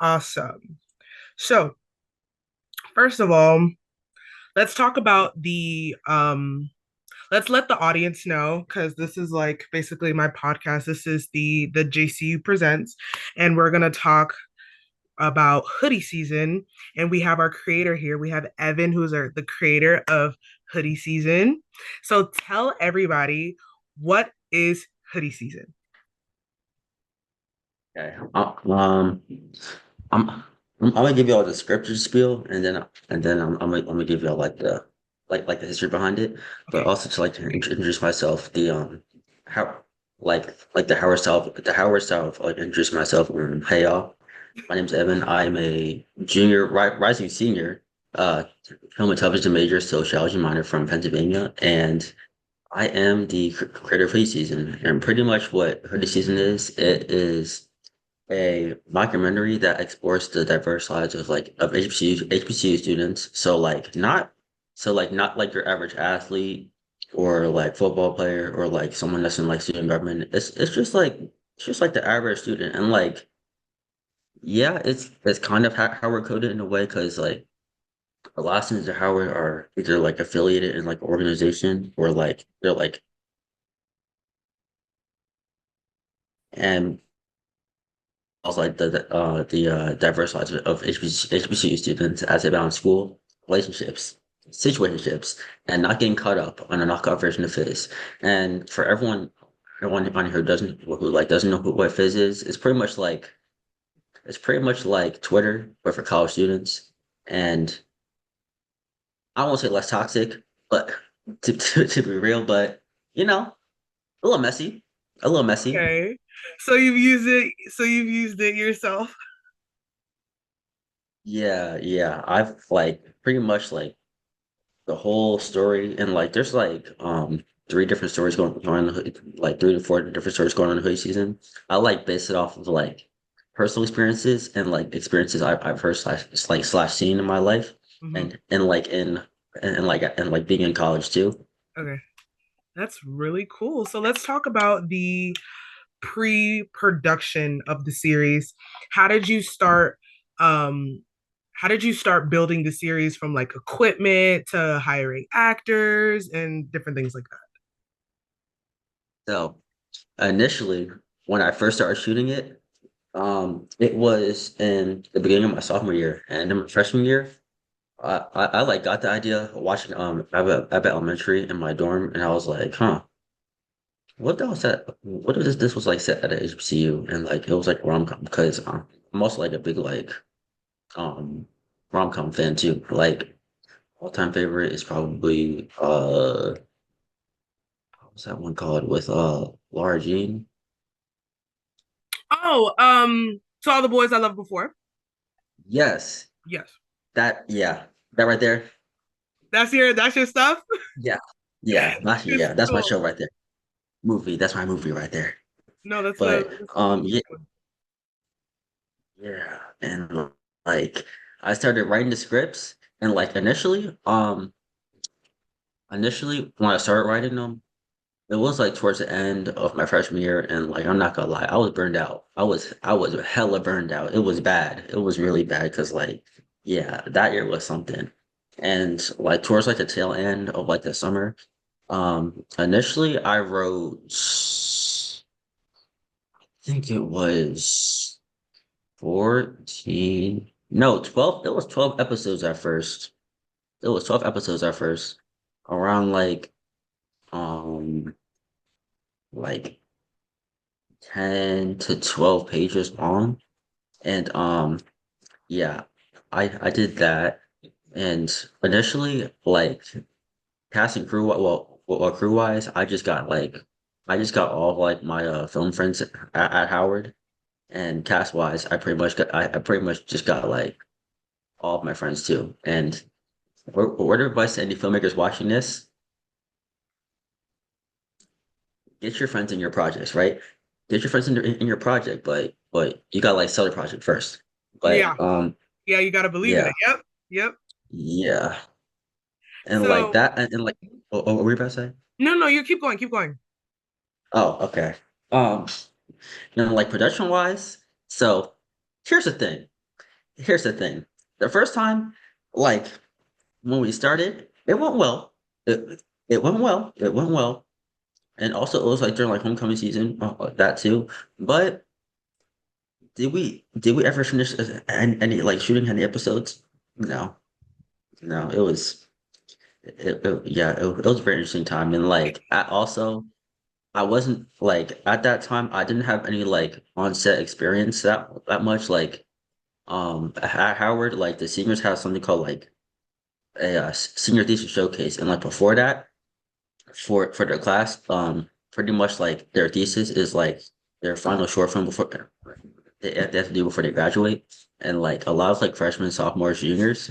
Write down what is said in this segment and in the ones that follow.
Awesome. So, first of all, let's talk about let's let the audience know because this is like basically my podcast. This is the JCU Presents, and we're gonna talk about hoodie season. And we have our creator here. We have Evan, who's the creator of hoodie season. So tell everybody, what is hoodie season? Okay. I'm I'm gonna give you all the scripture spiel, and then I'm gonna give you all like the history behind it, but Okay. also to like to introduce myself. How the Howard style of like introduce myself. Hey y'all, my name's Evan. I'm a junior, rising senior, uh, film and television major, sociology minor from Pennsylvania, and I am the creator of Hoodie Season. And pretty much what Hoodie Season is, it is a documentary that explores the diverse lives of HBCU students. So not like your average athlete or like football player or like someone that's in like student government. It's just like the average student. And like yeah, it's kind of how we're coded in a way because like a lot of students at Howard are either like affiliated in like organization or like they're like and also like the diverse lives of HBCU students as they balance school, relationships, situationships, and not getting caught up on a knockout version of Fizz. And for everyone on here who doesn't know what Fizz is, it's pretty much like Twitter, but for college students. And I won't say less toxic, but to be real, but you know, a little messy, a little messy. Okay. So you've used it yourself. Yeah, yeah. I've like pretty much like the whole story and like there's like three different stories going on in like 3 to 4 different stories going on in the hoodie season. I like base it off of like personal experiences and like experiences I've heard slash seen in my life Mhm. and like being in college too. Okay. That's really cool. So let's talk about the pre-production of the series. How did you start um how did you start building the series from like equipment to hiring actors and different things like that? So initially when I first started shooting it, it was in the beginning of my sophomore year and in my freshman year. I like got the idea of watching Abbott Elementary in my dorm, and I was like, huh, what that was that? What is this? This was like set at a HBCU, and like it was like rom com because I'm also like a big like um rom com fan too. Like all time favorite is probably what was that one called with Laura Jean? Oh, to all the boys I loved before. Yes, Yes. that right there. That's your stuff? Yeah, yeah, It's that's my cool. show right there. Movie, that's my movie right there. No, But that's a cool yeah, one. yeah, and like I started writing the scripts, and like initially when I started writing them, it was like towards the end of my freshman year, and like I'm not gonna lie, I was burned out. I was hella burned out. It was bad. It was really bad because like yeah, that year was something. And like towards like the tail end of like the summer, initially I wrote I think it was 14, no, 12. It was 12 episodes at first. It was 12 episodes at first, around um like 10 to 12 pages long. And yeah, I did that. And initially like cast and crew crew wise, I just got all of, like my film friends at Howard. And cast wise, I pretty much just got like all of my friends too. And word of advice to any filmmakers watching this: get your friends in your projects, right? Get your friends in your project, but you gotta like sell the project first. Yeah. But Yeah, you gotta believe in yeah, it. Yep. Yep. yeah, and like So that, and like what were you about to say? no, no, you keep going, keep going. Oh, okay. Um, like production wise, so here's the thing. here's the thing. The first time, like when we started, it went well. It went well. It went well. And also it was like during like homecoming season, that too. But did we ever finish any like shooting any episodes? No. No, it was a very interesting time. And like I wasn't like at that time I didn't have any like on-set experience that much. Like at Howard, like the seniors have something called like a senior thesis showcase, and like before that, for their class, pretty much like their thesis is like their final short film before they have to do before they graduate, and like a lot of like freshmen, sophomores, juniors,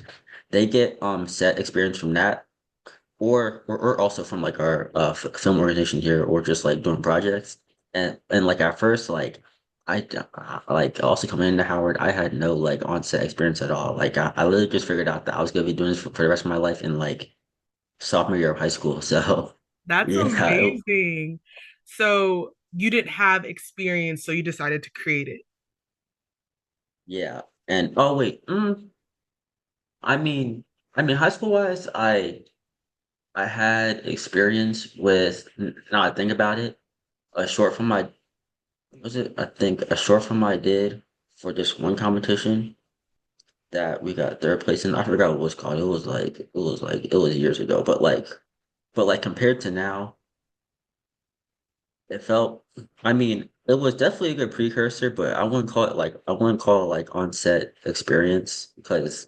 they get set experience from that, or also from like our film organization here, or just like doing projects, and like at first like. Like also coming into Howard, I had no like on-set experience at all. Like I literally just figured out that I was gonna be doing this for the rest of my life in like sophomore year of high school. So That's yeah, amazing. So you didn't have experience, so you decided to create it. yeah. And oh wait, I mean, high school wise, I had experience with. Now I think about it, a short film I was it. I think a short film I did for this one competition that we got third place in. I forgot what it was called. It was years ago, but like compared to now, it felt. I mean, it was definitely a good precursor, but I wouldn't call it like on set experience because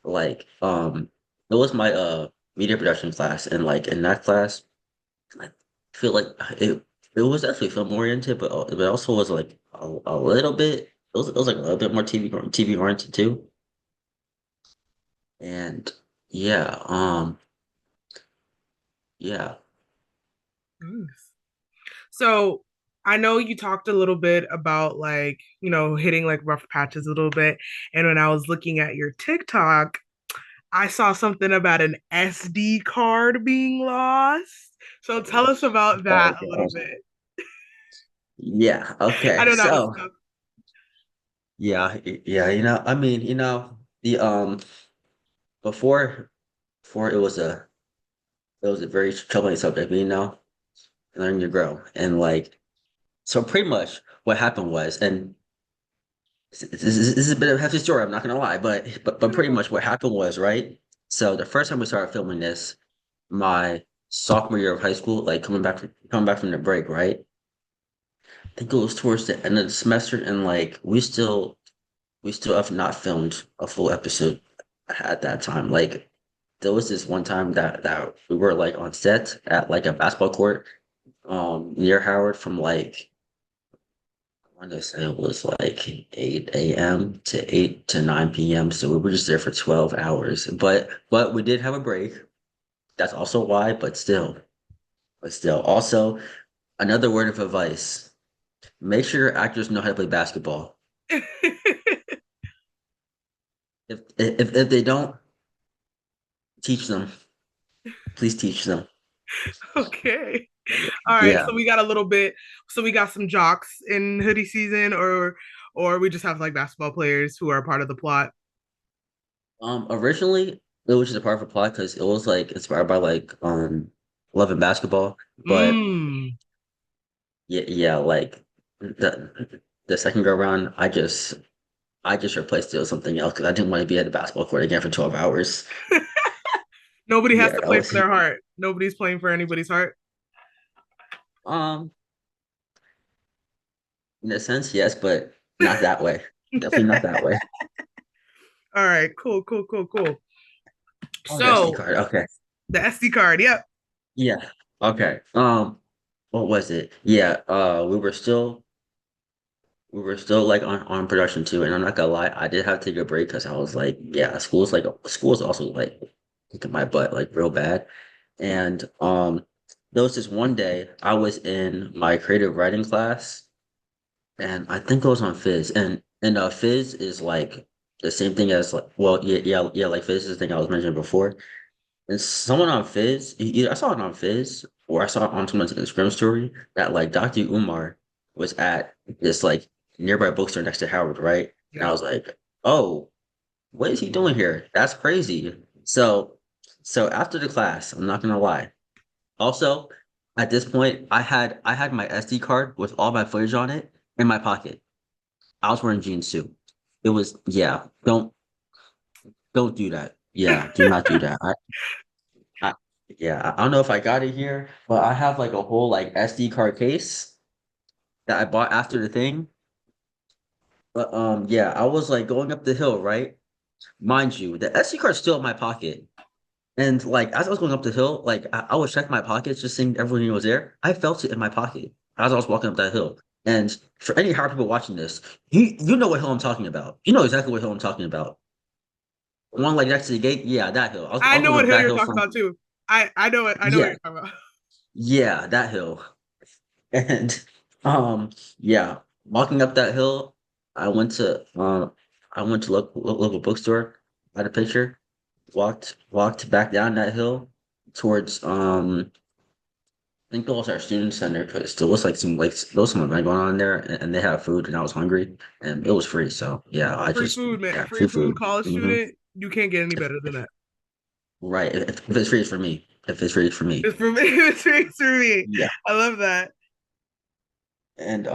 like it was my media production class, and like in that class I feel like it was definitely film oriented, but it also was like a little bit it was like a little bit more TV oriented too. And yeah, yeah. Nice. So I know you talked a little bit about like, hitting like rough patches a little bit. And when I was looking at your TikTok, I saw something about an SD card being lost. So tell us about that Oh, a little gosh. bit. Yeah, I okay. don't know how to So spell. yeah, I mean, the before before it was a very troubling subject, but learn to grow. And like so pretty much what happened was, and this is a bit of a hefty story, I'm not gonna lie, but pretty much what happened was, right? So the first time we started filming this, my sophomore year of high school, like coming back from the break, right? I think it was towards the end of the semester, and like we still have not filmed a full episode at that time. Like there was this one time that we were like on set at like a basketball court near Howard from like I want to say it was like 8 a.m. to 8 to 9 p.m. So we were just there for 12 hours. But we did have a break. That's also why, but still. Also, another word of advice. Make sure your actors know how to play basketball. If they don't, teach them. Please teach them. Okay. All right. Yeah. So we got a little bit. So we got some jocks in hoodie season, or we just have like basketball players who are part of the plot. Originally it was just a part of a plot because it was like inspired by like Love and Basketball. But Mm. yeah, like the second go around, I just replaced it with something else because I didn't want to be at the basketball court again for 12 hours. Nobody has Yeah, to that play was for their heart. Nobody's playing for anybody's heart. um in a sense, yes, but not that way. Definitely not that way. All right. Cool. Cool. Cool. Cool. Oh, the SD So card. Okay. the SD card. Yep. Yeah. Okay. What was it? Yeah, we were still like on production too, and I'm not gonna lie, I did have to take a break because I was like, yeah, school's also like kicking my butt like real bad. And there was this one day I was in my creative writing class, and I think it was on Fizz, and Fizz is like the same thing as like well yeah like Fizz is the thing I was mentioning before. And someone on Fizz, either I saw it on Fizz or I saw it on someone's Instagram story that like Dr. Umar was at this like nearby bookstore next to Howard, right? And I Yep. was like, oh, what is he doing here? That's crazy. So after the class, I'm not gonna lie. Also, at this point, I had my SD card with all my footage on it in my pocket. I was wearing jeans too. It was yeah. Don't do that. Yeah, do not do that. I yeah. I don't know if I got it here, but I have like a whole like SD card case that I bought after the thing. But yeah, I was like going up the hill, right? Mind you, the SD card's still in my pocket. And like as I was going up the hill, like I was checking my pockets, just seeing everyone was there. I felt it in my pocket as I was walking up that hill. And for any hard people watching this, you know what hill I'm talking about. You know exactly what hill I'm talking about. One like next to the gate, yeah, that hill. I I was know going what up hill that you're hill talking from about too. I know what yeah, you're talking about. yeah, that hill. And yeah, walking up that hill, I went to local bookstore, had a picture, walked back down that hill towards I think it was our student center because there was there was some event going on there and they had food and I was hungry and it was free. So yeah, I Free just food, man. yeah, Free free food, food. college student. You can't get any better than that. Right. If it's free, it's for me. If it's free, it's for me. It's for me. It's for me. Yeah. I love that. And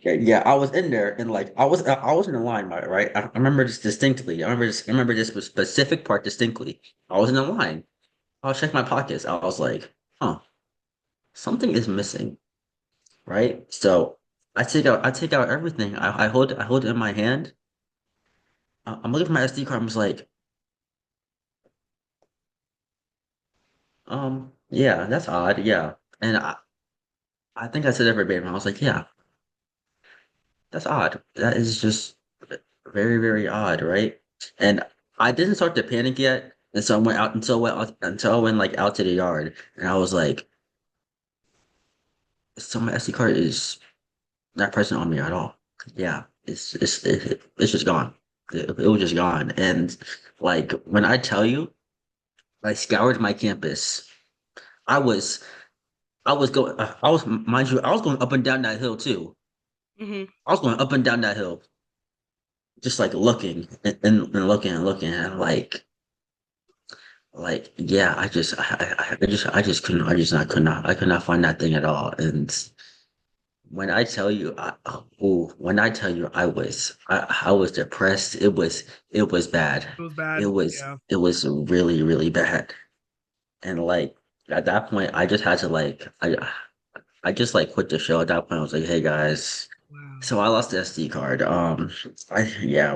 yeah, I was in there and like I was in the line, right? I remember this distinctly. I remember this specific part distinctly. I was in the line. I was checking my pockets. I was like, huh, something is missing, right? So I take out everything. I hold it in my hand. I'm looking for my SD card. I was like, yeah, that's odd. Yeah. And I think I said it verbatim. I was like, yeah, that's odd. That is just very, very odd, right? And I didn't start to panic yet. And so I went out until I went like out to the yard. And I was like, so my SD card is not present on me at all. Yeah, it's just gone. It was just gone. And like when I tell you, I scoured my campus. I was I was, mind you, I was going up and down that hill too. Hmm. I was going up and down that hill, just like looking and looking and looking and yeah, I just couldn't, I could not find that thing at all. And when I tell you, when I tell you, I was depressed. It was bad. It was bad. Yeah. It was really, really bad. And like at that point, I just had to I just like quit the show at that point. I was like, hey guys, Wow. so I lost the SD card. Yeah,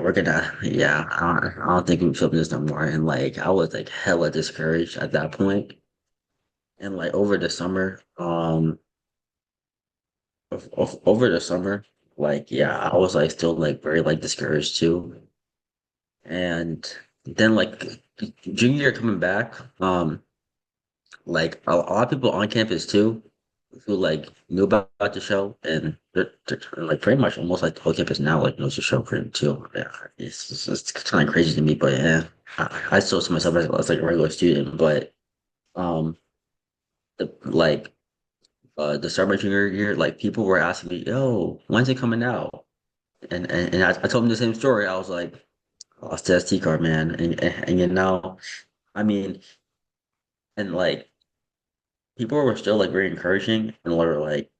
I don't think we're filming this no more. And like I was like hella discouraged at that point. And like over the summer, like yeah, I was like still like very like discouraged too. And then like junior year coming back, like a lot of people on campus too who like knew about the show and like pretty much almost like the whole campus now like knows the show for him too. Yeah, it's kind of crazy to me, but yeah, I still see myself as like a regular student, but um like the summer junior year, like people were asking me, "Yo, when's it coming out?" And I told them the same story. I was like, "I lost the SD card, man," and you know, I mean, and like people were still like very encouraging and were like,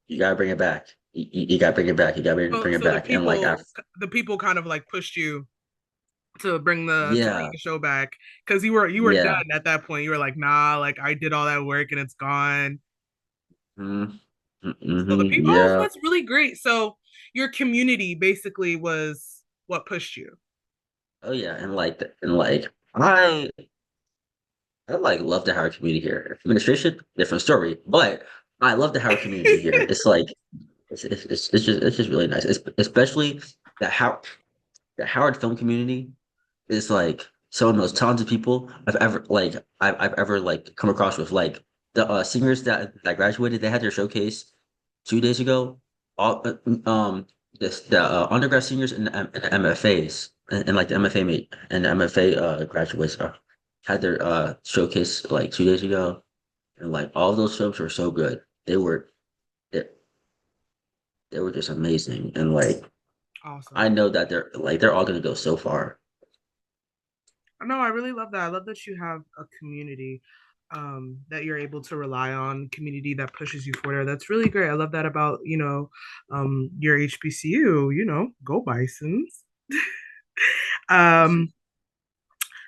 "You gotta bring it back. You gotta bring it back. You gotta So, bring it back." And like, the people kind of like pushed you to bring yeah, the show back because you were done yeah, at that point. You were like, nah, like I did all that work and it's gone. So the people, oh, yeah, that's really great. So your community basically was what pushed you. oh yeah, and like I like love the Howard community here. Administration, different story, but I love the Howard community here. It's like it's just really nice. Especially the Howard the Howard film community is like some of the most talented people I've ever like come across with. Like the singers that graduated, they had their showcase 2 days ago. All this the undergrad seniors and the MFAs and like the MFA mate and the MFA graduates had their showcase like 2 days ago, and like all of those films were so good. They, they were just amazing, and like I Awesome. know that they're all gonna go so far. No, I really love that. I love that you have a community that you're able to rely on, community that pushes you forward. That's really great. I love that about, your HBCU, go Bisons. Um,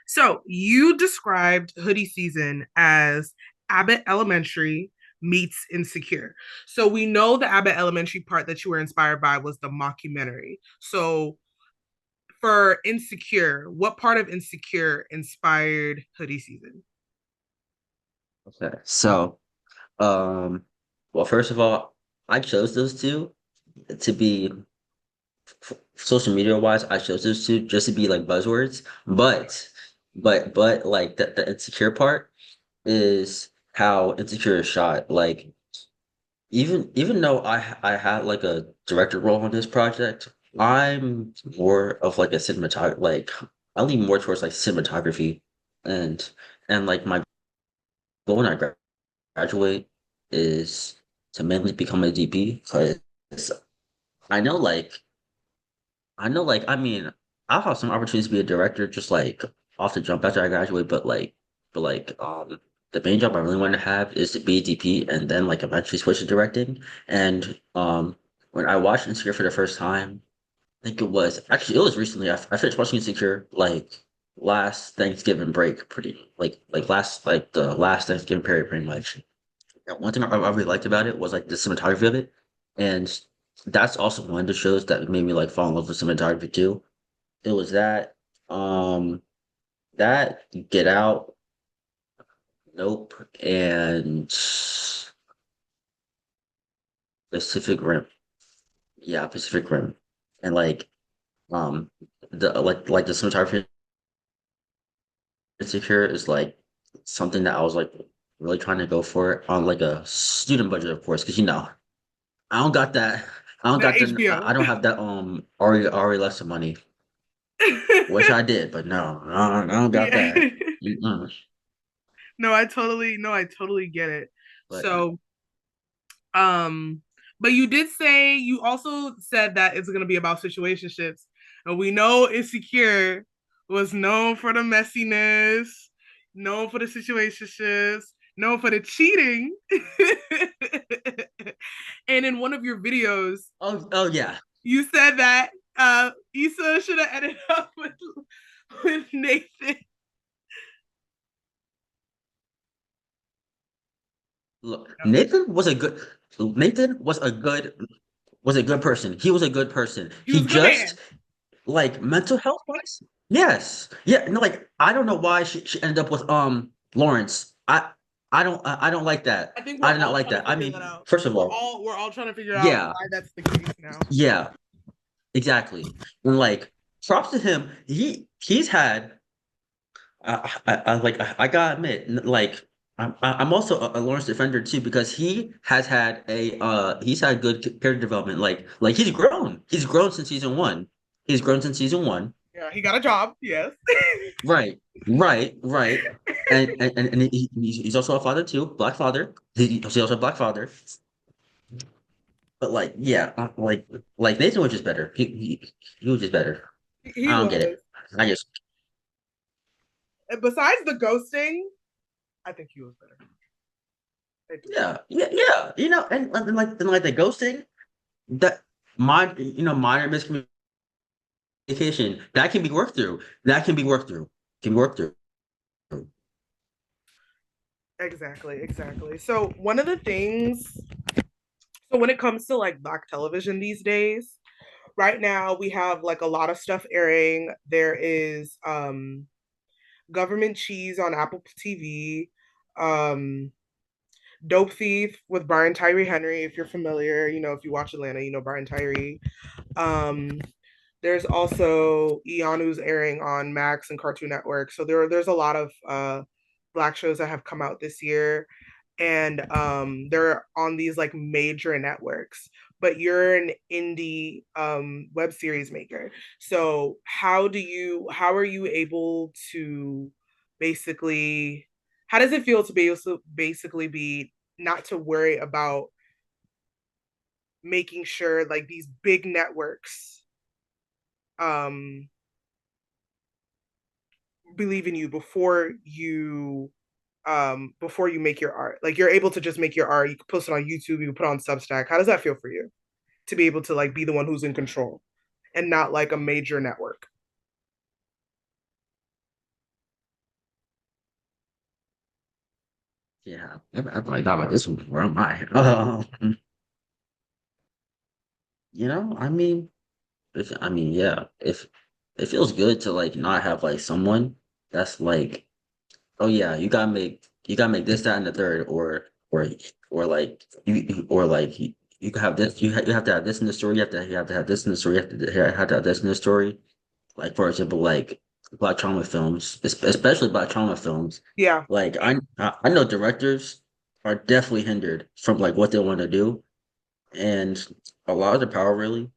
so you described Hoodie Season as Abbott Elementary meets Insecure. So we know the Abbott Elementary part that you were inspired by was the mockumentary. So for Insecure, what part of Insecure inspired Hoodie Season? Okay. So, um, well, first of all, I chose those two to be social media wise. I chose those two just to be like buzzwords, but like the insecure part is how insecure is shot. Like even though I had like a director role on this project, I'm more of like a cinematographer. Like I lean more towards like cinematography, and like my goal when I graduate is to mainly become a DP because I know like I mean I'll have some opportunities to be a director just like off the jump after I graduate, but the main job I really want to have is to be a DP and then like eventually switch to directing. And when I watched Insecure for the first time, I think it was recently. I finished watching Insecure like last Thanksgiving break, pretty like the last Thanksgiving period, pretty much. And one thing I really liked about it was like the cinematography of it, and that's also one of the shows that made me like fall in love with cinematography too. It was um, that Get Out, Nope, and Pacific Rim. Yeah, Pacific Rim, and um, the cinematography Insecure is like something that I was like really trying to go for on like a student budget, of course, because I don't got that. I don't That got the. HBO. I don't have that. Ari lesson money. Wish I did, but no, I don't got Yeah. that. Mm-mm. No, I totally get it. But So, um, but you did say you also said that it's gonna be about situationships, and we know Insecure was known for the messiness, known for the situationships, known for the cheating. And in one of your videos, oh yeah. you said that Issa should have ended up with Nathan. Look, Nathan was a good person. He was a good person. He was He a good just man. like mental health wise. Yes. Yeah. No, like I don't know why she ended up with Lawrence. I don't like that. I think we're I do not all like trying to that. I figure that mean, out. first of all, We're all trying to figure out yeah, why that's the case now. yeah, exactly. And like props to him. He's had I gotta admit, I'm also a Lawrence defender too because he has had he's had good character development. Like he's grown since season one. He's grown since season one. Yeah, he got a job. Yes. Right, right. And he's also a father too, black father. He's also a black father. But like yeah, like Nathan was just better. He was just better. He I don't get was. it. I just And besides the ghosting, I think he was better. I do. yeah. And like the ghosting. That minor miscommunication that can be worked through. That can be worked through. Can be worked through. Exactly. So one of the things, so when it comes to like black television these days, right now we have like a lot of stuff airing. There is Government Cheese on Apple TV, um, Dope Thief with Brian Tyree Henry. If you're familiar, if you watch Atlanta, you know Brian Tyree. Um, there's also Ianu's airing on Max and Cartoon Network. So there's a lot of black shows that have come out this year, and they're on these like major networks. But you're an indie web series maker. So how are you able to basically how does it feel to be able to basically be not to worry about making sure like these big networks um believe in you before you make your art. Like you're able to just make your art, you can post it on YouTube, you can put it on Substack. How does that feel for you to be able to like be the one who's in control and not like a major network? Yeah, I've like thought about this one. Where am I? I mean, yeah, if it feels good to like not have like someone that's like, oh yeah, you gotta make this, that, and the third, or like you can have this, you have to have this in the story, you have to have this in the story, you have to have this in the story. Like for example, like Black trauma films, especially Black trauma films. Yeah, Like I know directors are definitely hindered from like what they want to do, and a lot of the power really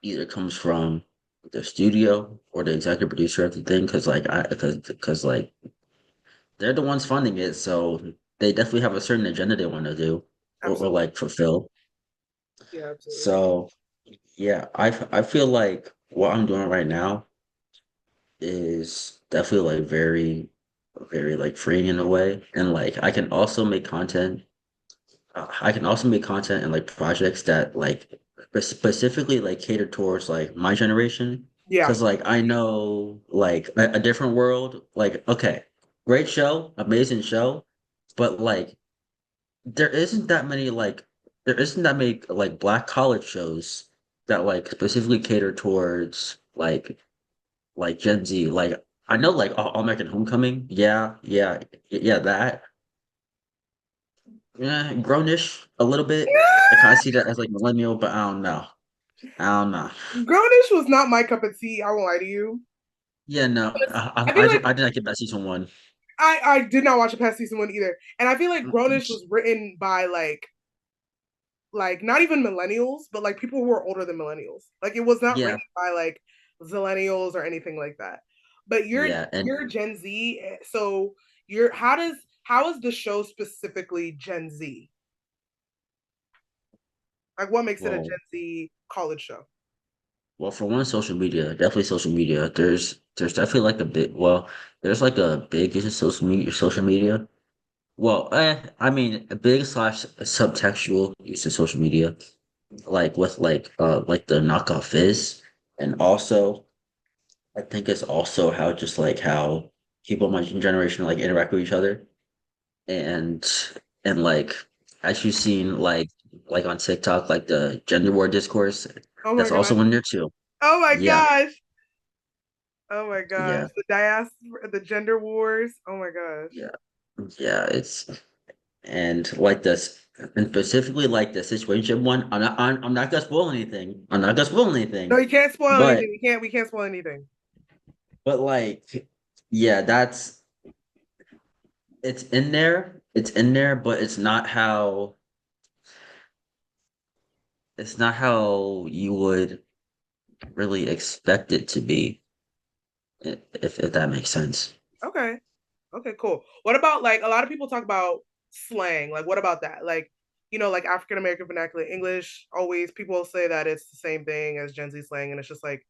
either comes from the studio or the executive producer of the thing, because like they're the ones funding it, so they definitely have a certain agenda they want to do or absolutely. like fulfill. Yeah, absolutely. So yeah, I feel like what I'm doing right now is definitely like very, very like freeing in a way. And like I can also make content and like projects that like specifically like cater towards like my generation. Yeah. Cause like I know like a different world, like okay, great show, amazing show, but like there isn't that many like there isn't that many like black college shows that like specifically cater towards like Gen Z. Like I know like All American Homecoming. Yeah, yeah, yeah, that. Yeah, grownish a little bit. I kind of see that as like millennial, but I don't know. I don't know. Grownish was not my cup of tea. I won't lie to you. Yeah, no. I feel like I did not get that season one. I did not watch the past season one either, and I feel like Mm-mm. Grownish was written by like not even millennials, but like people who are older than millennials. Like it was not Yeah, written by like zillennials or anything like that. But yeah, and you're Gen Z, so you're how is the show specifically Gen Z? Like what makes it a well, Gen Z college show? for one, social media, definitely social media. There's definitely like a bit. Well, there's like a big use of social media. Social media. Well, I mean, a big slash subtextual use of social media, like with like the knockoff Fizz, and also I think it's also how just like how people of my generation like interact with each other, and like as you've seen like on TikTok, like the gender war discourse, Oh my that's gosh. also in there too. Oh my Yeah, gosh. Oh my gosh. yeah, The diaspora, the gender wars. Oh my gosh. yeah, yeah. It's and like this, and specifically like the situation one. I'm not gonna spoil anything. I'm not gonna spoil No, anything, you can't spoil but anything. We can't spoil anything. like yeah, that's it's in there. It's in there, but it's not how you would really expect it to be, if that makes sense. Okay. Okay, cool. What about like a lot of people talk about slang? Like, what about that? Like, like African American vernacular English, always people say that it's the same thing as Gen Z slang, and it's just like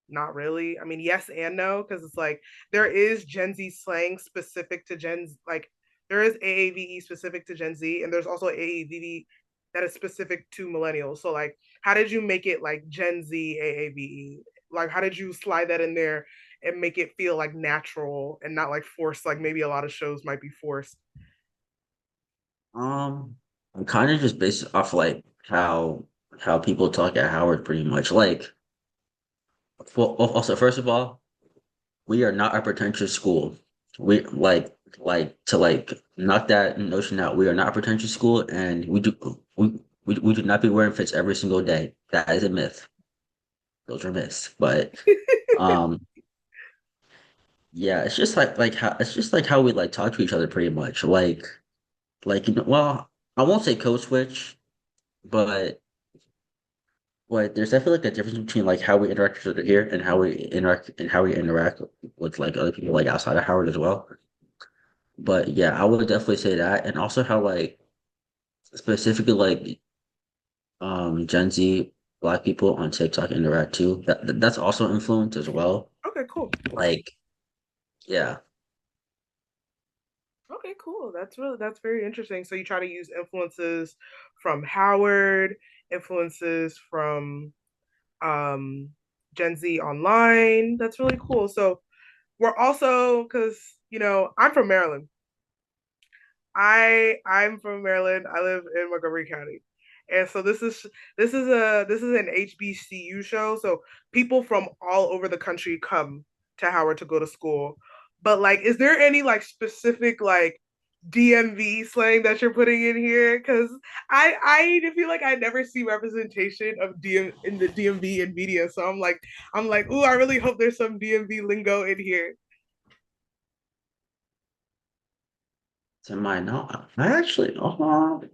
not really. I mean, yes and no, because it's like there is Gen Z slang specific to like there is AAVE specific to Gen Z, and there's also AAVE that is specific to millennials. So like, how did you make it like Gen Z AAVE? Like, how did you slide that in there and make it feel like natural and not like forced? Like maybe a lot of shows might be forced. Um, I'm kind of just based off like how people talk at Howard, pretty much. Like, well, also first of all, we are not a pretentious school. We like to like knock that notion out. We are not a pretentious school, and we do not be wearing fits every single day. That is a myth. Those are myths. But um, yeah, it's just like how we like talk to each other, pretty much. Well, I won't say code switch, but there's definitely like a difference between like how we interact with each other here and how we interact with like other people like outside of Howard as well. But yeah, I would definitely say that, and also how like specifically like Gen Z Black people on TikTok interact too. That's also influence as well. Okay, cool. Like, yeah, Okay, cool. That's very interesting. So you try to use influences from Howard, influences from um Gen Z online. That's really cool. So we're also because I'm from Maryland. I'm from Maryland. I live in Montgomery County. And so this is an HBCU show. So people from all over the country come to Howard to go to school. But like, is there any like specific like DMV slang that you're putting in here? Because I feel like I never see representation of DM in the DMV in media. So I'm like, ooh, I really hope there's some DMV lingo in here. to my no, I actually, I'm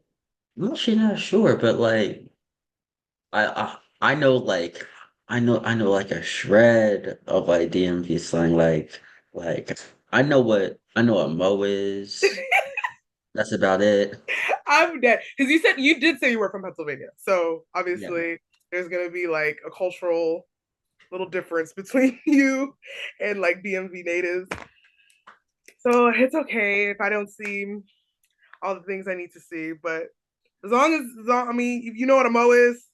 actually not sure, but like, I know like, I know like a shred of like DMV slang, like I know what Mo is. That's about it. I'm dead. Because you did say you were from Pennsylvania. So Yeah, obviously there's gonna be like a cultural little difference between you and like DMV natives. So it's okay if I don't see all the things I need to see. But I mean, if you know what a mo is,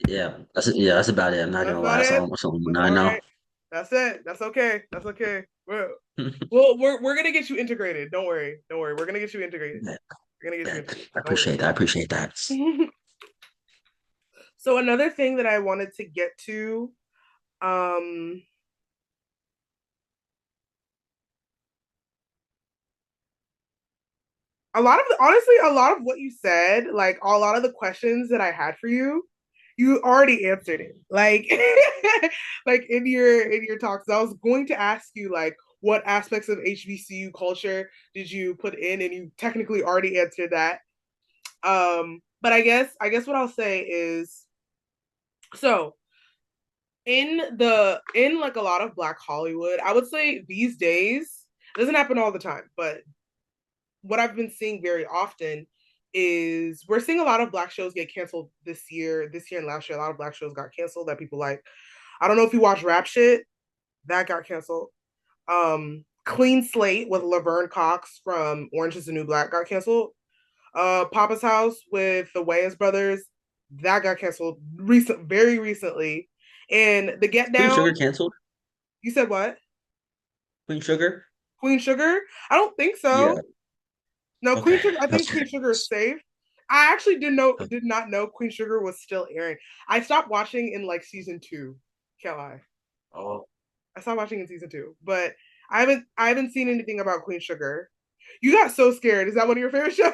yeah, that's about it. I'm not that's gonna lie, about it. that's all That's I all know. right. That's it. That's okay. That's okay. We're gonna get you integrated. Don't worry. Don't worry. We're gonna get you integrated. Yeah, We're gonna get you yeah, integrated. I Don't appreciate that. I appreciate that. worry. So another thing that I wanted to get to, um, honestly, a lot of what you said, like a lot of the questions that I had for you, you already answered it. Like, like in your talks, I was going to ask you like what aspects of HBCU culture did you put in, and you technically already answered that. But I guess what I'll say is so in like a lot of Black Hollywood, I would say these days it doesn't happen all the time, but what I've been seeing very often is we're seeing a lot of Black shows get canceled this year and last year. A lot of Black shows got canceled that people like. I don't know if you watch Rap Shit, that got canceled. Clean Slate with Laverne Cox from Orange is the New Black got canceled. Papa's House with the Wayans brothers, that got canceled very recently. And the Get Queen Down, Sugar canceled. you said what? Queen Sugar. Queen Sugar? I don't think Yeah. so. No, Queen Okay. Sugar. I think That's Queen Sugar is safe. I actually did not know Queen Sugar was still airing. I stopped watching in like season two. Can't lie. oh I stopped watching in season two, but I haven't seen anything about Queen Sugar. You got so scared. Is that one of your favorite shows?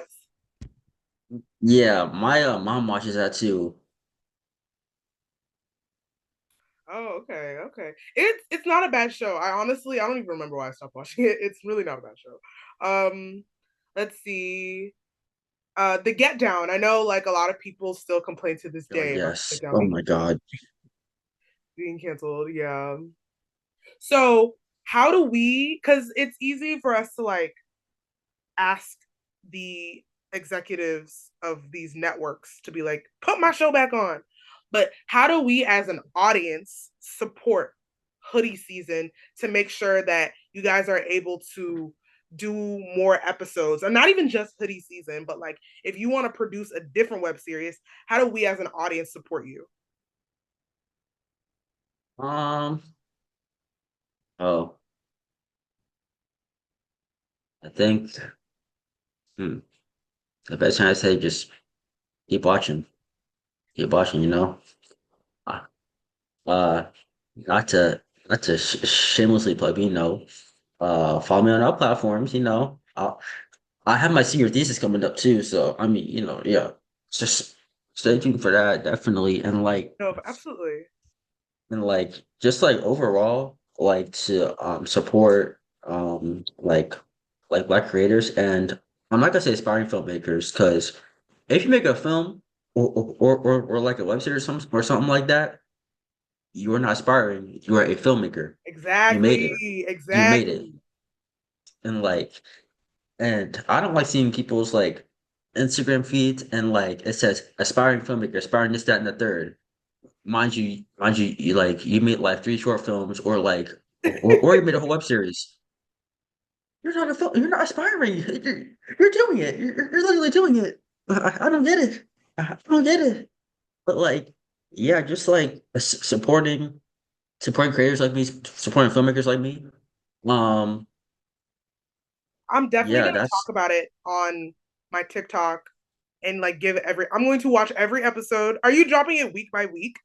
yeah. My mom watches that too. Oh, okay, okay. It's not a bad show. I don't even remember why I stopped watching it. It's really not a bad show. Um, let's see. The Get Down. I know like a lot of people still complain to this Oh day about the yes. Get Down Oh my God. being canceled. Yeah. So how do we? Because it's easy for us to like ask the executives of these networks to be like, put my show back on. But how do we as an audience support Hoodie Season to make sure that you guys are able to do more episodes, or not even just Hoodie Season, but like if you want to produce a different web series, how do we as an audience support you? Um. Oh, I think. Hmm, the best thing I say just keep watching. Keep watching. Uh, uh not to shamelessly plug, but, follow me on our platforms. I have my senior thesis coming up too, so I mean, yeah, just stay tuned for that, definitely. No, absolutely. Just like overall, like to support like Black creators, and I'm not gonna say aspiring filmmakers, because if you make a film or like a web series or something like that, you are not aspiring, you are a filmmaker. You made it. Exactly. You made it. Exactly. And I don't like seeing people's like Instagram feeds, and like it says aspiring filmmaker, aspiring this, that, and the third. you like you made like three short films or like or you made a whole web series. You're not a film. You're not aspiring. You're doing it. You're literally doing it. I don't get it. I don't get it. But like, yeah, just like supporting creators like me, supporting filmmakers like me. Um, I'm definitely yeah, gonna talk that's about it on my TikTok and like give every. I'm going to watch every episode. Are you dropping it week by week?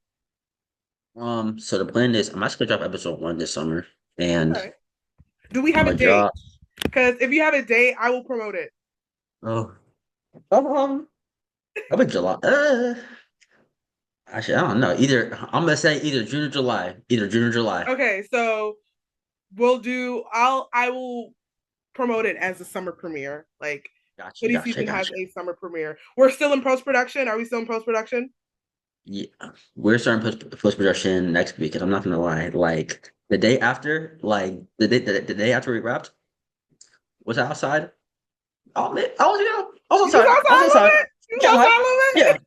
so the plan is I'm actually gonna drop episode one this summer, and Okay. Do we I'm have a gonna date? drop. Because if you have a date, I will promote it. Oh, I'm in July. Actually, I don't know. I'm gonna say either June or July. Either June or July. Okay, so we'll do. I will promote it as a summer premiere. Like Gotcha, Hoodie gotcha, season has gotcha. a summer premiere. We're still in post production. Are we still in post production? Yeah, we're starting post production next week, and I'm not gonna lie. Like the day after, like the day after we wrapped, was I outside? Oh man, I was You was outside. I was outside a little outside. bit. You Yeah, was outside a yeah, little bit.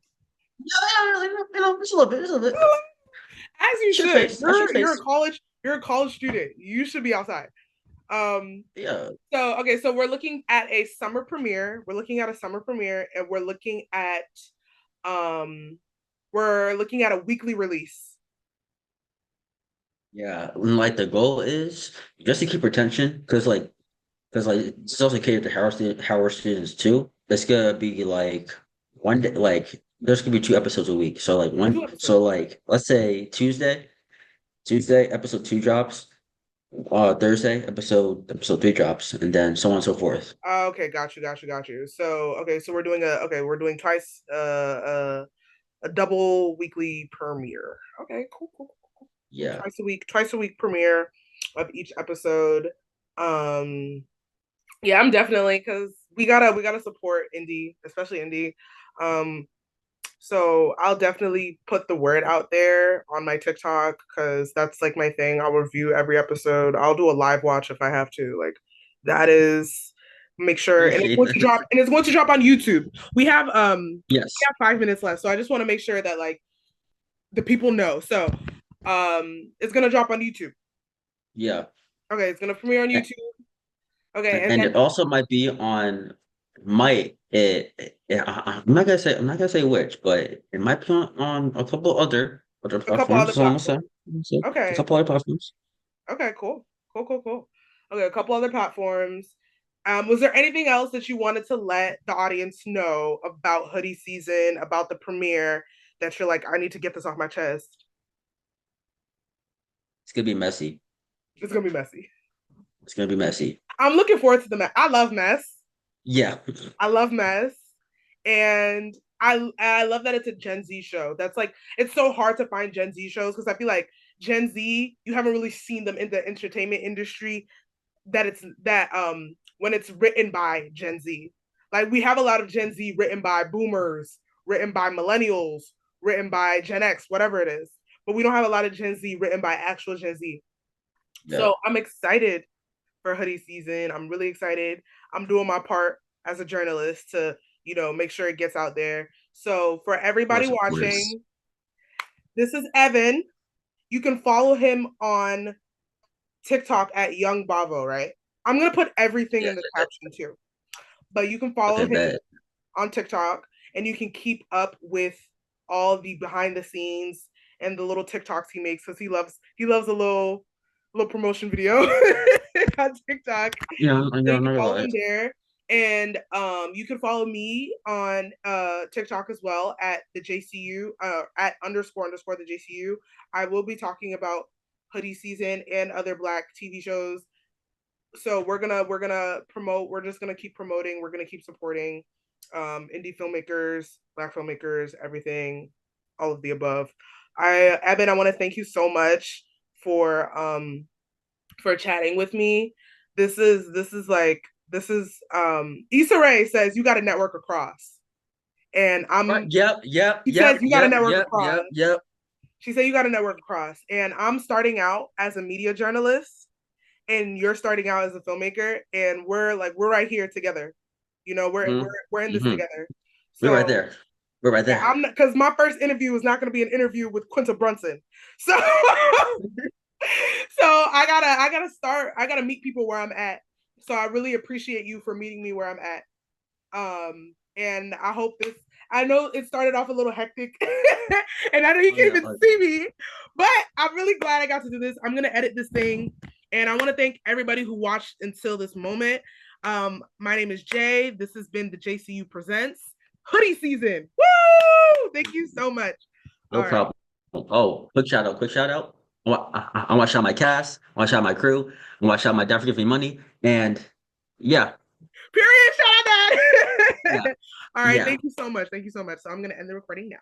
yeah, just a little bit, just a little bit. As you Should should. face, I should You're a face. college. You're a college student. You should be outside. Um. Yeah, So okay. So we're looking at a summer premiere. We're looking at a summer premiere, and um we're looking at a weekly release. yeah. And like the goal is just to keep retention, because like it's also catered to Howard students too. It's gonna be like one day, like there's gonna be two episodes a week. So like Two so episodes. like let's say Tuesday episode two drops. Thursday episode three drops, and then so on and so forth. Okay, got you. So okay, so we're doing twice a double weekly premiere. Okay, cool. Yeah, Twice a week premiere of each episode. Um yeah, I'm definitely because we gotta support indie, especially indie. Um so I'll definitely put the word out there on my TikTok because that's like my thing. I'll review every episode. I'll do a live watch if I have to. Like that is make sure and it's going to drop on YouTube. We yes, have 5 minutes left. So I just want to make sure that like the people know. So it's gonna drop on YouTube. yeah, Okay, it's gonna premiere on A- YouTube. Okay, and and then it also might be on I'm not gonna say which, but it might be on a couple other a couple platforms. other That's all I'm gonna say. platforms. A Okay. couple other platforms. Okay, cool. Okay, a couple other platforms. Was there anything else that you wanted to let the audience know about Hoodie season, about the premiere, that you're like, I need to get this off my chest? It's gonna be messy. It's gonna be messy. It's gonna be messy. I'm looking forward to the mess. I love mess. Yeah, I love mess, and I love that it's a Gen Z show. That's like it's so hard to find Gen Z shows because I feel like Gen Z, you haven't really seen them in the entertainment industry that when it's written by Gen Z. Like we have a lot of Gen Z written by boomers, written by millennials, written by Gen X, whatever it is. But we don't have a lot of Gen Z written by actual Gen Z. yeah. So I'm excited for Hoodie season. I'm really excited. I'm doing my part as a journalist to, make sure it gets out there. So for everybody Of course. watching, this is Evan. You can follow him on TikTok at Young Bavo, right? I'm gonna put everything Yeah. in the caption too. But you can follow Okay, him bet. on TikTok and you can keep up with all the behind the scenes and the little TikToks he makes because he loves a little promotion video on TikTok. Yeah, I So know, you I'm can not gonna follow lie. him there. And you can follow me on TikTok as well at the JCU at __ the JCU. I will be talking about Hoodie season and other Black TV shows. So we're gonna promote. We're just gonna keep promoting. We're gonna keep supporting indie filmmakers, Black filmmakers, everything, all of the above. Evan, I want to thank you so much for chatting with me. This is Issa Rae says you got to network across, and Right. I'm Yep, yep, she says yep, you got to yep, network yep, across. yep, yep. She said you got to network across, and I'm starting out as a media journalist and you're starting out as a filmmaker and we're right here together. We're hmm we're we're in this hmm together. We're right So there. We're right Yeah, there. I'm not, because my first interview was not going to be an interview with Quinta Brunson. So so I gotta start. I gotta meet people where I'm at. So I really appreciate you for meeting me where I'm at. And I hope this. I know it started off a little hectic, and I know you Oh can't yeah. even see me, but I'm really glad I got to do this. I'm gonna edit this thing, and I want to thank everybody who watched until this moment. My name is Jay. This has been the JCU Presents Hoodie Season. Woo! Thank you so much. No All right. problem. Oh, quick shout out, quick shout out. I want to shout out my cast. I want to shout out my crew. I want to shout out my dad for giving me money. And yeah, Period. Shout out yeah, that. All right. yeah. Thank you so much. Thank you so much. So I'm gonna end the recording now.